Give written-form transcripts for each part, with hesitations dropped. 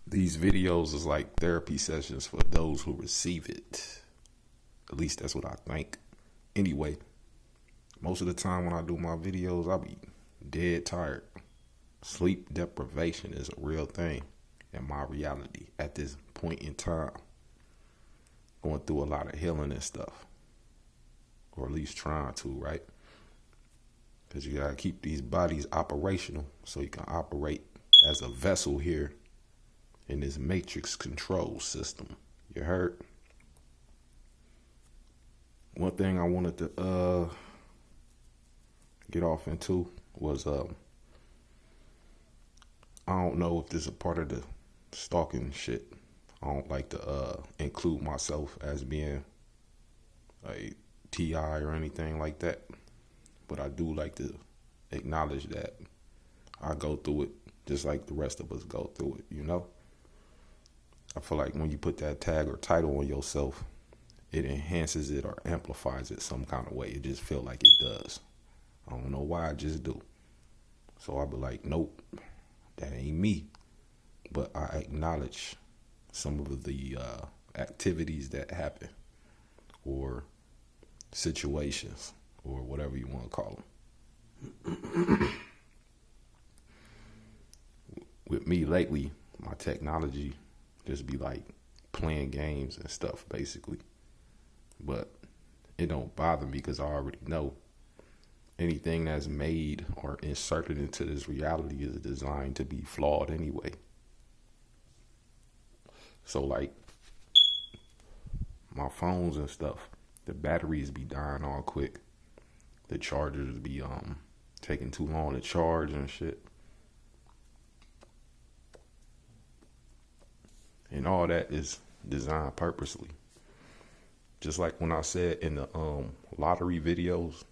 These videos is like therapy sessions for those who receive it. At least that's what I think. Anyway, most of the time when I do my videos, I be dead tired. Sleep deprivation is a real thing in my reality at this point in time. Going through a lot of healing and stuff. Or at least trying to, right? Because you gotta keep these bodies operational so you can operate as a vessel here in this matrix control system. You heard? One thing I wanted to get off into was I don't know if this is a part of the stalking shit. I don't like to include myself as being a TI or anything like that. But I do like to acknowledge that I go through it just like the rest of us go through it, you know? I feel like when you put that tag or title on yourself, it enhances it or amplifies it some kind of way. It just feel like it does. I don't know why, I just do. So I be like, nope, that ain't me. But I acknowledge some of the activities that happen or situations or whatever you want to call them. With me lately, my technology just be like playing games and stuff basically. But it don't bother me because I already know anything that's made or inserted into this reality is designed to be flawed anyway. So like my phones and stuff, the batteries be dying all quick. The chargers be taking too long to charge and shit. And all that is designed purposely. Just like when I said in the lottery videos,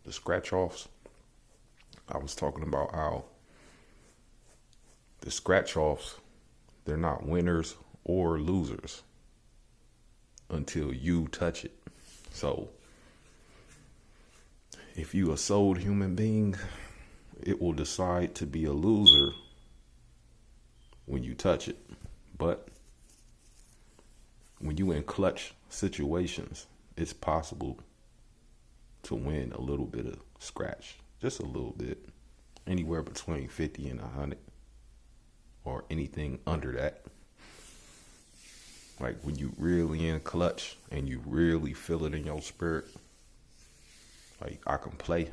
the scratch offs, I was talking about how the scratch offs, they're not winners or losers until you touch it. So if you a sold human being, it will decide to be a loser when you touch it. But when you in clutch situations, it's possible to win a little bit of scratch. Just a little bit. Anywhere between 50 and 100. Or anything under that. Like when you really in clutch and you really feel it in your spirit. Like I can play.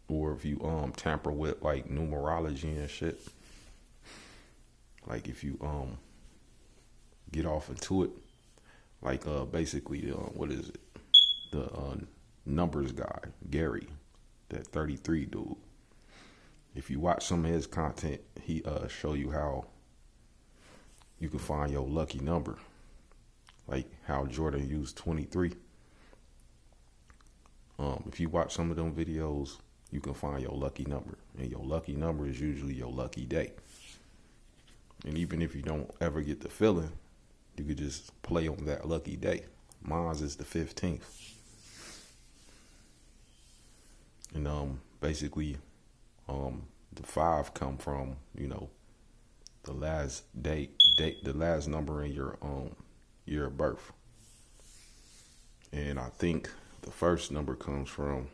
Or if you tamper with like numerology and shit. Like if you get off into it, like basically what is it? The numbers guy, Gary, that 33 dude. If you watch some of his content, he show you how you can find your lucky number. Like how Jordan used 23. If you watch some of them videos, you can find your lucky number. And your lucky number is usually your lucky day. And even if you don't ever get the feeling, you could just play on that lucky day. Mine's is the 15th. And basically, the 5 come from, the last date, the last number in your year of birth. And I think the first number comes from,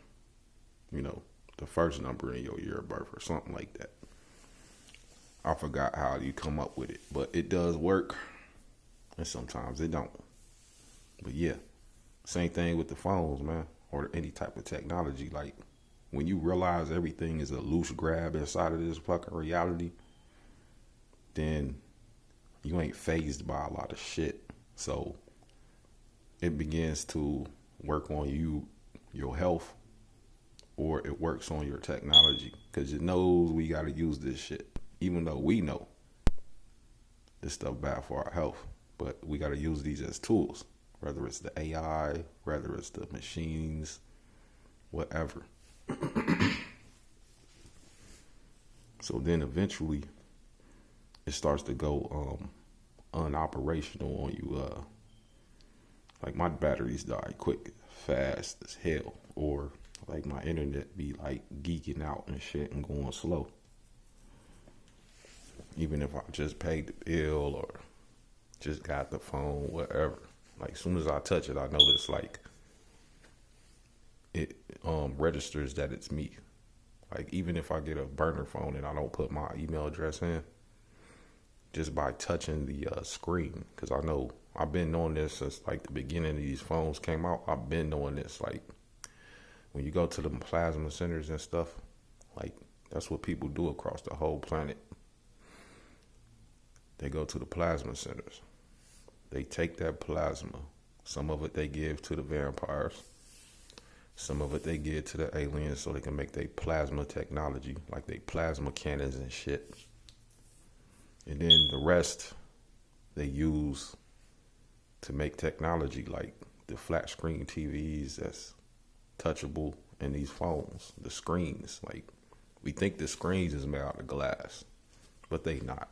the first number in your year of birth or something like that. I forgot how you come up with it, but it does work, and sometimes it don't. But yeah, same thing with the phones, man, or any type of technology. Like when you realize everything is a loose grab inside of this fucking reality, then you ain't fazed by a lot of shit. So it begins to work on you, your health, or it works on your technology because it knows we got to use this shit. Even though we know this stuff bad for our health, but we got to use these as tools, whether it's the AI, whether it's the machines, whatever. So then eventually it starts to go unoperational on you. Like my batteries die quick, fast as hell, or like my internet be like geeking out and shit and going slow. even if I just paid the bill or just got the phone, whatever. Like, as soon as I touch it, I notice like it registers that it's me. Like, even if I get a burner phone and I don't put my email address in, just by touching the screen, because I know I've been knowing this since like the beginning of these phones came out. I've been knowing this. Like, when you go to the plasma centers and stuff, like, that's what people do across the whole planet. They go to the plasma centers. They take that plasma. Some of it they give to the vampires. Some of it they give to the aliens so they can make their plasma technology, like they plasma cannons and shit. And then the rest they use to make technology like the flat screen TVs that's touchable and these phones, the screens. Like, we think the screens is made out of glass, but they not.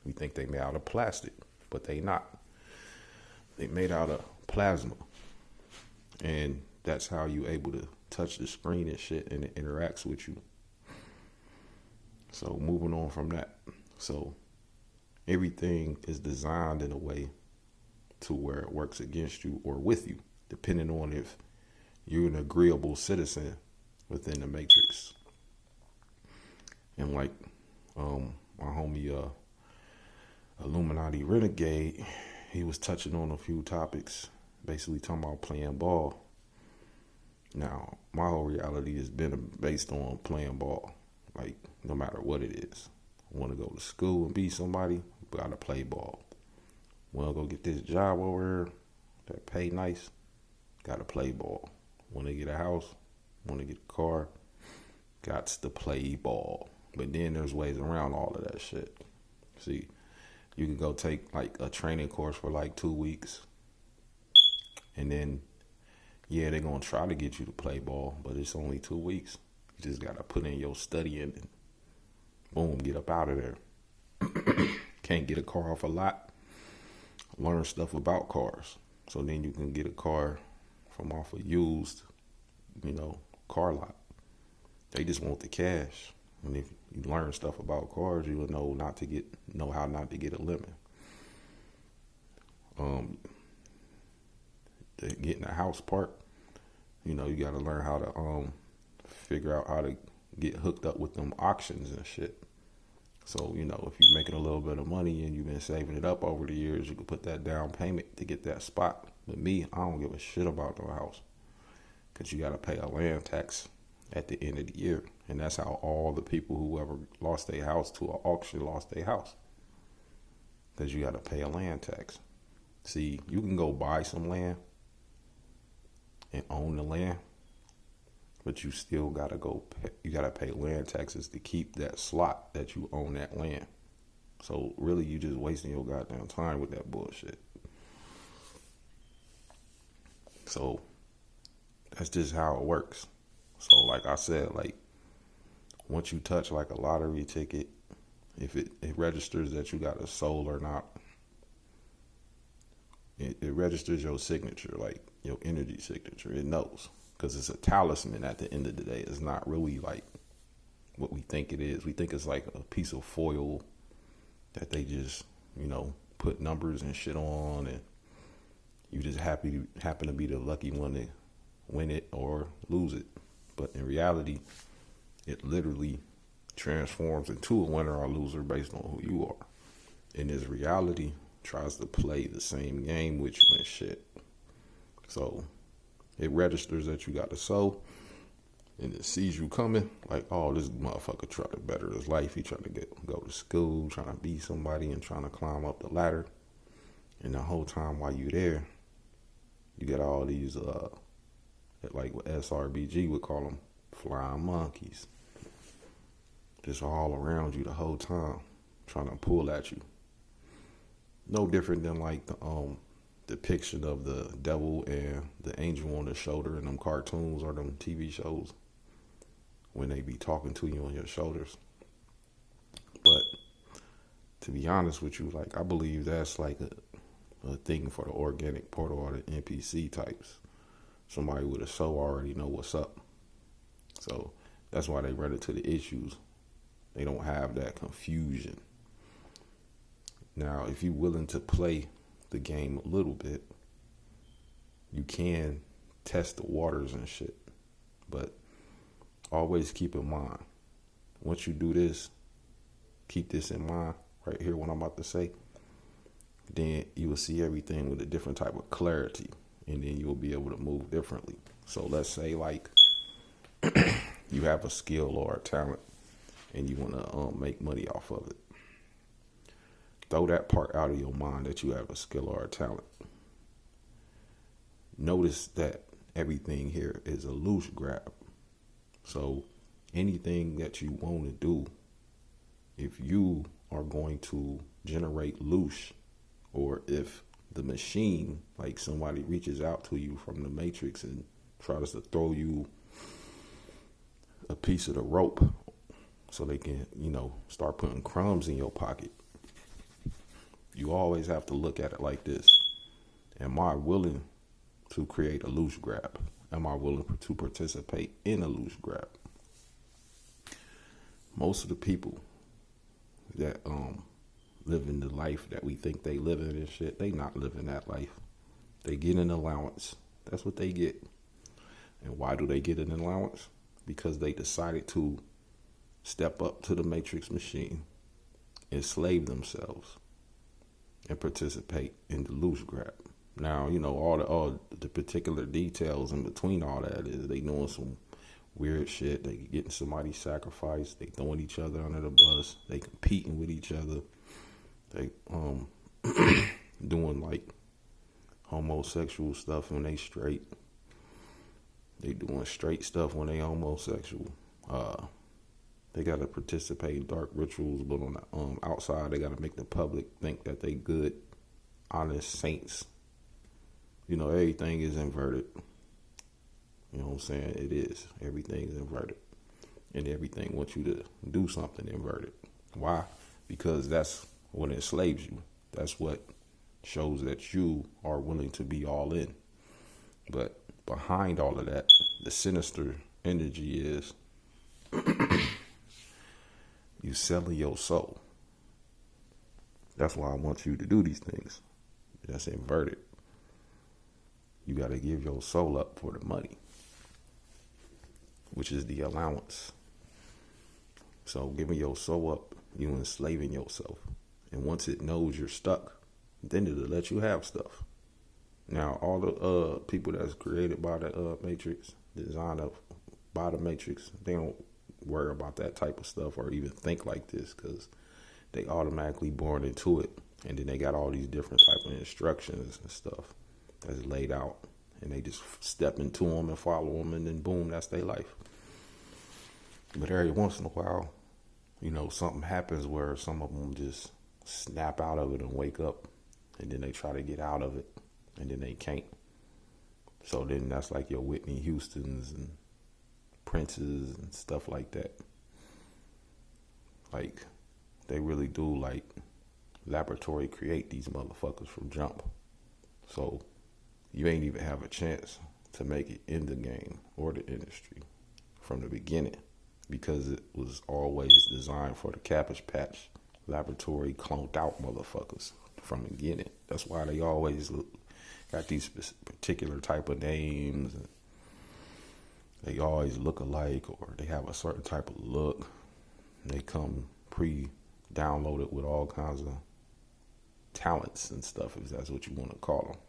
We think they made out of plastic, but they not. They made out of plasma. And that's how you able to touch the screen and shit, and it interacts with you. So moving on from that. So everything is designed in a way to where it works against you or with you, depending on if you're an agreeable citizen within the matrix. And like my homie Illuminati Renegade, he was touching on a few topics, basically talking about playing ball. Now, my whole reality has been based on playing ball, like, no matter what it is. I want to go to school and be somebody, but gotta play ball. Want to go get this job over here that pay nice, gotta play ball. Want to get a house, want to get a car, got to play ball. But then there's ways around all of that shit. See, you can go take like a training course for like 2 weeks, and then yeah, they're going to try to get you to play ball, but it's only 2 weeks. You just got to put in your studying and boom, get up out of there. Can't get a car off a lot. Learn stuff about cars. So then you can get a car from off a used, car lot. They just want the cash. And if you learn stuff about cars, you will know how not to get a lemon. Getting a house part, you got to learn how to figure out how to get hooked up with them auctions and shit. So, if you're making a little bit of money and you've been saving it up over the years, you can put that down payment to get that spot. But me, I don't give a shit about no house, because you got to pay a land tax at the end of the year. And that's how all the people who ever lost their house to an auction lost their house, because you got to pay a land tax. See, you can go buy some land and own the land, but you still gotta pay land taxes to keep that slot that you own that land. So really, you just wasting your goddamn time with that bullshit. So that's just how it works. So like I said, like, once you touch like a lottery ticket, if it registers that you got a soul or not, it registers your signature, like your energy signature. It knows, because it's a talisman at the end of the day. It's not really like what we think it is. We think it's like a piece of foil that they just, put numbers and shit on, and you just happen to be the lucky one to win it or lose it. But in reality, it literally transforms into a winner or loser based on who you are. And this reality tries to play the same game with you and shit. So it registers that you got a soul, and it sees you coming, like, oh, this motherfucker trying to better his life. He trying to go to school, trying to be somebody and trying to climb up the ladder. And the whole time while you there, you get all these, like what SRBG would call them, flying monkeys, just all around you the whole time, trying to pull at you. No different than like the depiction of the devil and the angel on the shoulder in them cartoons or them TV shows, when they be talking to you on your shoulders. But to be honest with you, like, I believe that's like a thing for the organic portal or the NPC types. Somebody with a soul already know what's up. So that's why they run into the issues. They don't have that confusion. Now, if you're willing to play the game a little bit, you can test the waters and shit. But always keep in mind, once you do this, keep this in mind right here, what I'm about to say, then you will see everything with a different type of clarity, and then you'll be able to move differently. So let's say like you have a skill or a talent and you want to make money off of it. Throw that part out of your mind that you have a skill or a talent. Notice that everything here is a loosh grab. So anything that you want to do, if you are going to generate loosh, or if the machine, like somebody reaches out to you from the Matrix and tries to throw you a piece of the rope so they can, start putting crumbs in your pocket, you always have to look at it like this. Am I willing to create a loosh grab? Am I willing to participate in a loosh grab? Most of the people that living the life that we think they living and shit, they not living that life. They get an allowance. That's what they get. And why do they get an allowance? Because they decided to step up to the Matrix machine, enslave themselves, and participate in the loosh grab. Now, all the particular details in between all that is they doing some weird shit. They getting somebody sacrificed. They throwing each other under the bus. They competing with each other. They doing like homosexual stuff when they straight. They doing straight stuff when they homosexual. They got to participate in dark rituals, but on the outside, they got to make the public think that they good, honest saints. Everything is inverted. You know what I'm saying? It is. Everything is inverted. And everything wants you to do something inverted. Why? Because that's what enslaves you. That's what shows that you are willing to be all in. But behind all of that, the sinister energy is you selling your soul. That's why I want you to do these things. That's inverted. You got to give your soul up for the money, which is the allowance. So giving your soul up, you enslaving yourself. And once it knows you're stuck, then it'll let you have stuff. Now, all the people that's created by the Matrix, designed up by the Matrix, they don't worry about that type of stuff or even think like this because they automatically born into it. And then they got all these different type of instructions and stuff that's laid out. And they just step into them and follow them, and then boom, that's their life. But every once in a while, something happens where some of them just snap out of it and wake up. And then they try to get out of it. And then they can't. So then that's like your Whitney Houstons and Princes and stuff like that. Like, they really do, like, laboratory create these motherfuckers from jump. So you ain't even have a chance to make it in the game or the industry from the beginning because it was always designed for the Cabbage Patch laboratory clonked out motherfuckers from the beginning. That's why they always got these particular type of names, and they always look alike, or they have a certain type of look. They come pre-downloaded with all kinds of talents and stuff, if that's what you want to call them.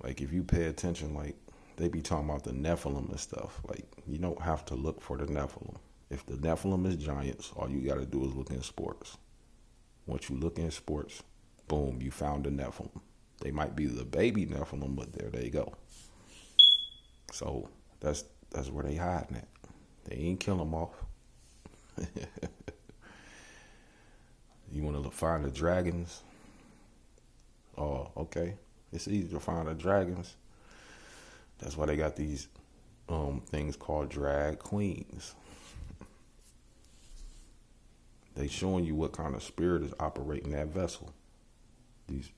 Like, if you pay attention, like, they be talking about the Nephilim and stuff. Like, you don't have to look for the Nephilim. If the Nephilim is giants, all you got to do is look in sports. Once you look in sports, boom, you found the Nephilim. They might be the baby Nephilim, but there they go. So that's where they hiding at. They ain't kill them off. You want to find the dragons? Oh, okay. It's easy to find the dragons. That's why they got these things called drag queens. They showing you what kind of spirit is operating that vessel. These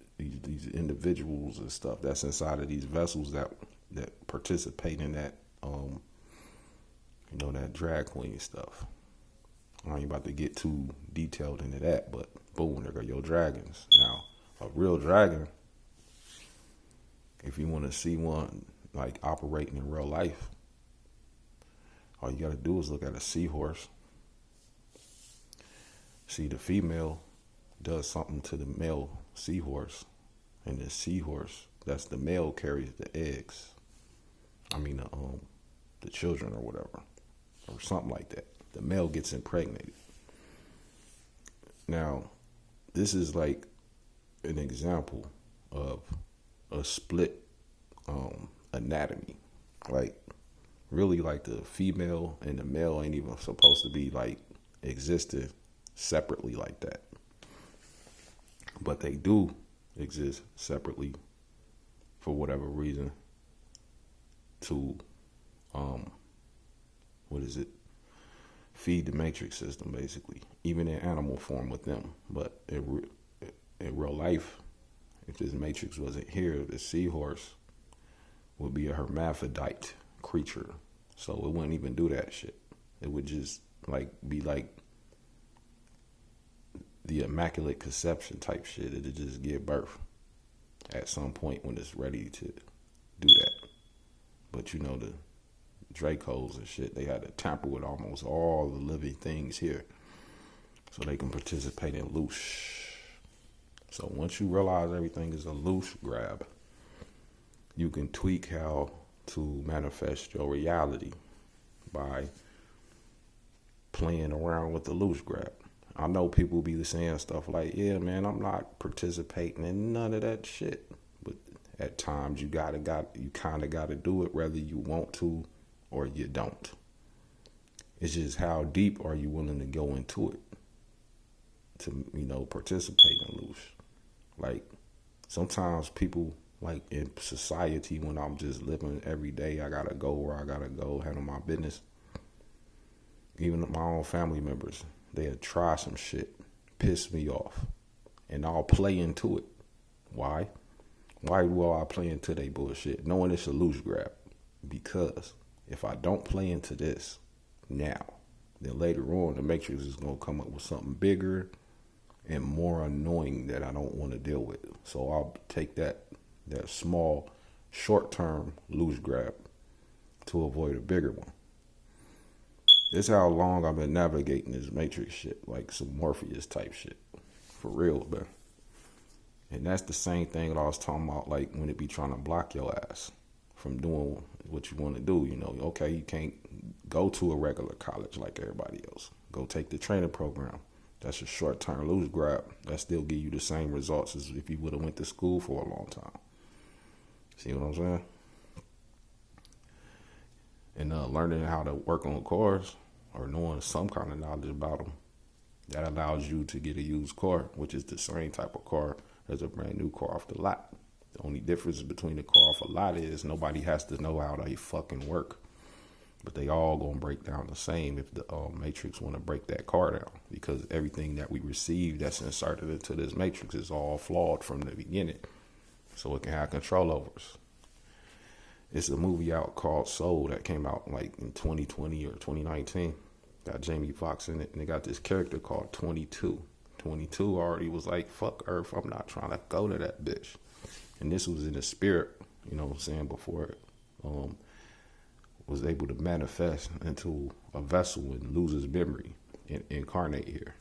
individuals and stuff that's inside of these vessels that participate in that that drag queen stuff. I ain't about to get too detailed into that, but Boom, there go your dragons. Now, a real dragon, if you want to see one like operating in real life, all you got to do is look at a seahorse. See, the female does something to the male seahorse, and the seahorse, that's the male, carries the eggs. I mean, the children or whatever, or something like that. The male gets impregnated. Now, this is like an example of a split anatomy. Like, really, like the female and the male ain't even supposed to be like existing separately like that. But they do exist separately for whatever reason to, feed the matrix system, basically, even in animal form with them. But in real life, if this matrix wasn't here, the seahorse would be a hermaphrodite creature. So it wouldn't even do that shit. It would just be like the immaculate conception type shit. It'd just give birth at some point when it's ready to do that. But you know, the Dracos and shit, they had to tamper with almost all the living things here so they can participate in loosh. So once you realize everything is a loosh grab, you can tweak how to manifest your reality by playing around with the loosh grab. I know people be saying stuff like, yeah, man, I'm not participating in none of that shit. But at times you kind of gotta do it whether you want to or you don't. It's just how deep are you willing to go into it to, participate in loosh. Like, sometimes people, like in society, when I'm just living every day, I gotta go where I gotta go, handle my business. Even my own family members, they'll try some shit, piss me off, and I'll play into it. Why? Why do I play into their bullshit, knowing it's a loosh grab? Because if I don't play into this now, then later on the matrix is going to come up with something bigger and more annoying that I don't want to deal with. So I'll take that small, short-term loosh grab to avoid a bigger one. This is how long I've been navigating this matrix shit, like some Morpheus type shit. For real, man. And that's the same thing that I was talking about, like when it be trying to block your ass from doing what you want to do. Okay, you can't go to a regular college like everybody else. Go take the training program. That's a short-term loosh grab. That still give you the same results as if you would have went to school for a long time. See what I'm saying? And learning how to work on cars or knowing some kind of knowledge about them, that allows you to get a used car, which is the same type of car as a brand new car off the lot. The only difference between the car off a lot is nobody has to know how they fucking work. But they all gonna break down the same if the matrix want to break that car down, because everything that we receive that's inserted into this matrix is all flawed from the beginning, so it can have control over us. It's a movie out called Soul that came out like in 2020 or 2019. Got Jamie Foxx in it, and they got this character called 22. 22 already was like, fuck Earth, I'm not trying to go to that bitch. And this was in the spirit, before it was able to manifest into a vessel and lose its memory and incarnate here.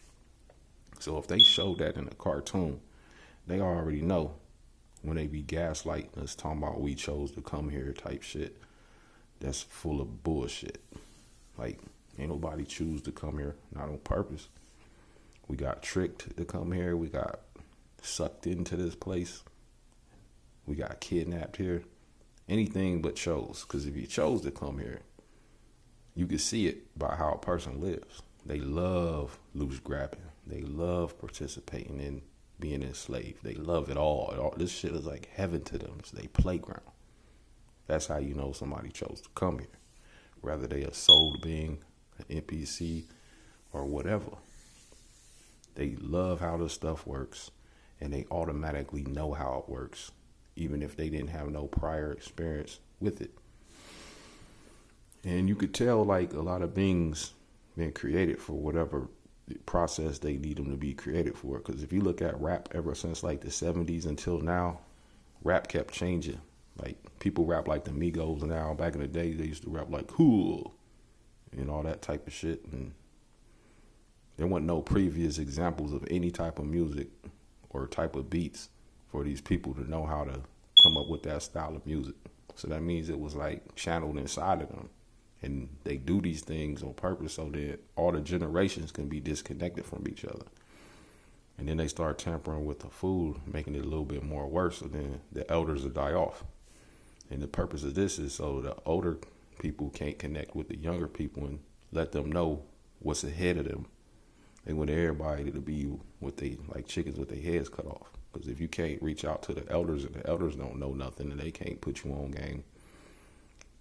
So if they showed that in a cartoon, they already know when they be gaslighting us, talking about we chose to come here type shit. That's full of bullshit. Like, ain't nobody choose to come here, not on purpose. We got tricked to come here. We got sucked into this place. We got kidnapped here. Anything but chose. Because if you chose to come here, you can see it by how a person lives. They love loose grabbing. They love participating in being enslaved. They love it all. This shit is like heaven to them. It's their playground. That's how you know somebody chose to come here. Whether they a soul being, an NPC, or whatever. They love how this stuff works, and they automatically know how it works, even if they didn't have no prior experience with it. And you could tell, like, a lot of beings being created for whatever process they need them to be created for. Because if you look at rap ever since like the 70s until now, rap kept changing. Like people rap like the Migos now. Back in the day, they used to rap like cool and all that type of shit. And there wasn't no previous examples of any type of music or type of beats for these people to know how to come up with that style of music. So that means it was like channeled inside of them. And they do these things on purpose so that all the generations can be disconnected from each other. And then they start tampering with the food, making it a little bit more worse, so then the elders will die off. And the purpose of this is so the older people can't connect with the younger people and let them know what's ahead of them. They want everybody to be what they like chickens with their heads cut off. Because if you can't reach out to the elders and the elders don't know nothing and they can't put you on game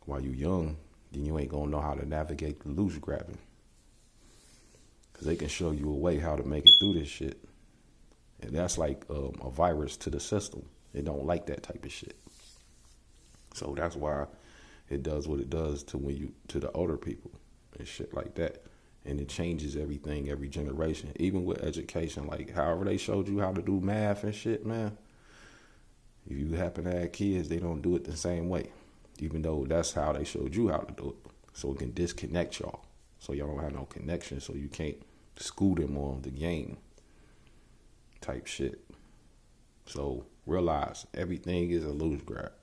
while you young, then you ain't gonna know how to navigate the loosh grabbing. Because they can show you a way how to make it through this shit. And that's like a virus to the system. It don't like that type of shit. So that's why it does what it does to the older people and shit like that. And it changes everything every generation. Even with education, like however they showed you how to do math and shit, man. If you happen to have kids, they don't do it the same way. Even though that's how they showed you how to do it. So it can disconnect y'all. So y'all don't have no connection. So you can't school them on the game type shit. So realize everything is a loosh grab.